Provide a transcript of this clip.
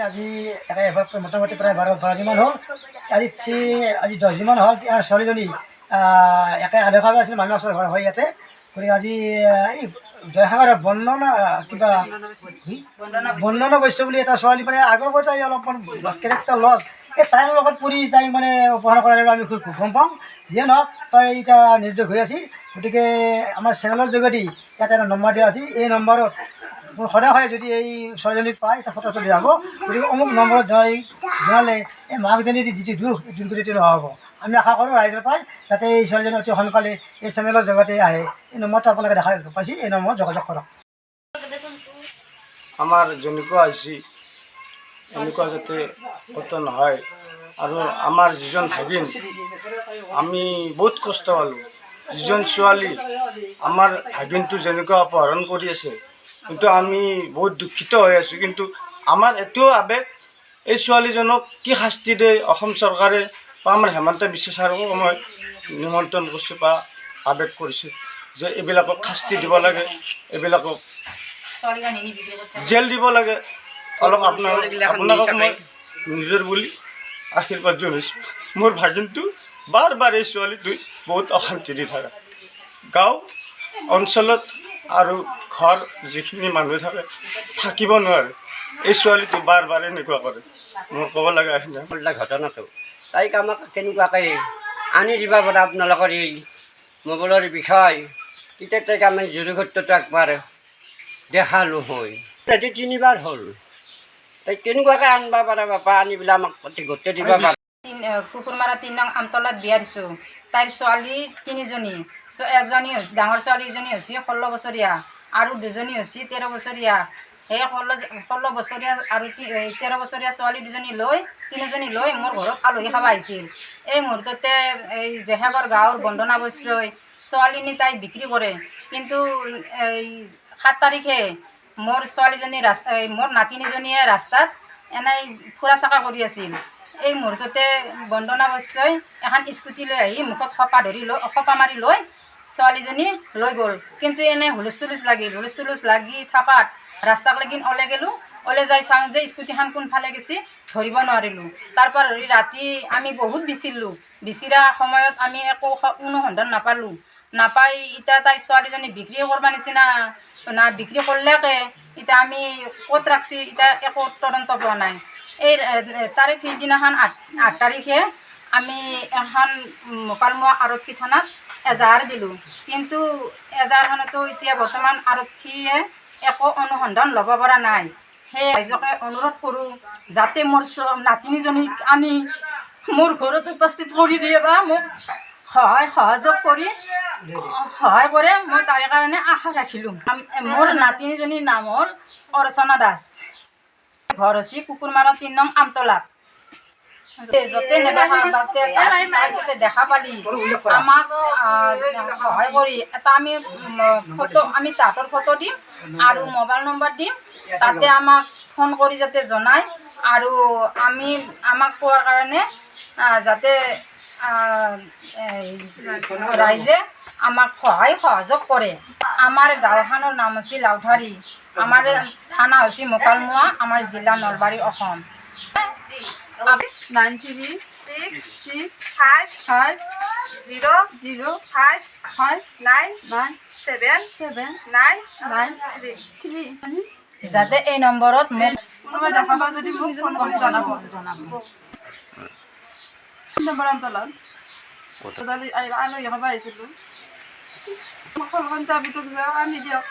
আজি মোটামুটি প্ৰায় 12দিনমান হ'ল। আজি 10দিনমান হ'ল। ছোৱালীজনী একে আদৰ্শভাৱে আছিল মানুহ ওচৰৰ ঘৰ হয় ইয়াতে। গতিকে আজি এই জয়সাগৰৰ বন্দনা বৈশ্য বুলি এটা ছোৱালী মানে আগৰ পৰাই তাই অলপমান কেৰেক্টাৰ লছ। এই তাইৰ লগত পৰি তাই মানে অপহৰণ কৰাৰ আমি খুব গম পাওঁ। যিয়ে নহওক তাই এতিয়া নিৰ্দোষ হৈ আছে। গতিকে আমাৰ চেনেলৰ যোগেদি ইয়াত এটা নম্বৰ দিয়া আছে। এই নম্বৰত সদায় যদি এই ছোৱালীজনীক পায় এটা ফটো দিয়া হ'ব। গতিকে অমুক নম্বৰত জনালে এই মাকজনীৰ যিটো দুখ এই দুৰ্গতিটো নহ'ব। আমি আশা কৰোঁ ৰাইজৰ পাই যাতে এই ছোৱালীজনী অতি সোনকালে এই চেনেলৰ জগতে আহে। এই নম্বৰটো আপোনালোকে দেখা পাইছে, এই নম্বৰত যোগাযোগ কৰক। আমাৰ যেনেকুৱা হৈছে এনেকুৱা যাতে ক'তো নহয়। আৰু আমাৰ যিজন ভাগিন আমি বহুত কষ্ট পালোঁ। যিজন ছোৱালী আমাৰ ভাগিনটো যেনেকুৱা অপহৰণ কৰি আছে, কিন্তু আমি বহুত দুখিত হৈ আছোঁ। কিন্তু আমাৰ এইটোও আৱেগ, এই ছোৱালীজনক কি শাস্তি দিয়ে অসম চৰকাৰে বা আমাৰ হেমন্ত বিশ্ব ছাৰকো মই নিমন্ত্ৰণ কৰিছোঁ বা আৱেগ কৰিছোঁ যে এইবিলাকক শাস্তি দিব লাগে, এইবিলাকক জেল দিব লাগে। অলপ আপোনালোকক মই নিজৰ বুলি আশীৰ্বাদ জনাইছোঁ। মোৰ ভাগিনটো বাৰ এই ছোৱালীটোৱে বহুত অশান্তি দি থাকে। গাঁও অঞ্চলত আৰু ঘৰ যিখিনি মানুহ থাকে থাকিব নোৱাৰে। এই ছোৱালীটো বাৰ এনেকুৱা কৰে। মোৰ ক'ব লগা এইখিনি ঘটনাটো তাইক আমাক কেনেকুৱাকৈ আনি দিব পাৰে আপোনালোকৰ এই মোবাইলৰ বিষয়, তেতিয়া তাইক আমি জুৰুঘটটো একবাৰ দেখালোঁ হয়। ৰাতি 3বাৰ হ'ল। তাইক কেনেকুৱাকৈ আনিব পাৰে বাপা, আনি পেলাই আমাক গোটেই দিব পাৰে। কুকুৰমাৰা 3 নং আমতলাত বিয়া দিছোঁ। তাইৰ ছোৱালী 3জনী। একজনী ডাঙৰ ছোৱালীজনী হৈছে 16 বছৰীয়া আৰু দুজনী হৈছে 13 বছৰীয়া। সেই 16 বছৰীয়া আৰু 13 বছৰীয়া ছোৱালী দুজনী লৈ 3জনী লৈ মোৰ ঘৰত আলহী খাব আহিছিল। এই মুহূৰ্ততে এই জয়সাগৰ গাঁৱৰ বন্দনা বৈশ্যই ছোৱালীজনী তাই বিক্ৰী কৰে। কিন্তু এই 7 তাৰিখে মোৰ ছোৱালীজনী মোৰ নাতিনীজনীয়ে ৰাস্তাত এনেই ফুৰা চাকা কৰি আছিল। এই মুহূৰ্ততে বন্দনা বৈশ্যই এখন স্কুটি লৈ আহি মুখত খপা মাৰি লৈ ছোৱালীজনী লৈ গ'ল। কিন্তু এনে হুলস্থুলুচ লাগি থকাত ৰাস্তাক লাগি ওলাই গ'লোঁ। ওলাই যাই চাওঁ যে স্কুটিখন কোনফালে গৈছে ধৰিব নোৱাৰিলোঁ। তাৰপৰা ৰাতি আমি বহুত বিচিৰা সময়ত আমি একো অনুসন্ধান নাপাই এতিয়া তাই ছোৱালীজনী বিক্ৰী কৰিব নিচিনা না বিক্ৰী কৰিলেকে এতিয়া আমি ক'ত ৰাখছি এতিয়া একো তদন্ত পোৱা নাই। এই তাৰে পিছদিনাখন 8 তাৰিখে আমি এখন মোকালমোৱা আৰক্ষী থানাত এজাহাৰ দিলোঁ। কিন্তু এজাহাৰখনতো এতিয়া বৰ্তমান আৰক্ষীয়ে একো অনুসন্ধান ল'ব পৰা নাই। সেয়ে ৰাইজকে অনুৰোধ কৰোঁ যাতে মোৰ নাতিনীজনীক আনি মোৰ ঘৰত উপস্থিত কৰি দিয়ে বা মোক সহযোগ কৰি সহায় কৰে, মই তাৰে কাৰণে আশা ৰাখিলোঁ। মোৰ নাতিনীজনীৰ নাম হ'ল অৰ্চনা দাস। ঘৰ হৈছে কুকুৰমাৰা 3 নং আমতলাত। য'তে নেদেখা তাতে দেখা পালি আমাক সহায় কৰি এটা আমি তাহাঁতৰ ফটো দিম আৰু মোবাইল নম্বৰ দিম। তাতে আমাক ফোন কৰি যাতে জনায় আৰু আমাক পোৱাৰ কাৰণে যাতে ৰাইজে আমাক সহযোগ কৰে। আমাৰ গাঁওখনৰ নাম হৈছে লাউঠাৰী। আমাৰ থানা হৈছে মোকালমোৱা, আমাৰ জিলা নলবাৰী, অসম। 9365059793 যাতে এই নম্বৰত মোক দেখা পাওঁ যদি মোক ফোন কৰি জনাব। আলহী খাব আহিছিলোঁ। আমি দিয়ক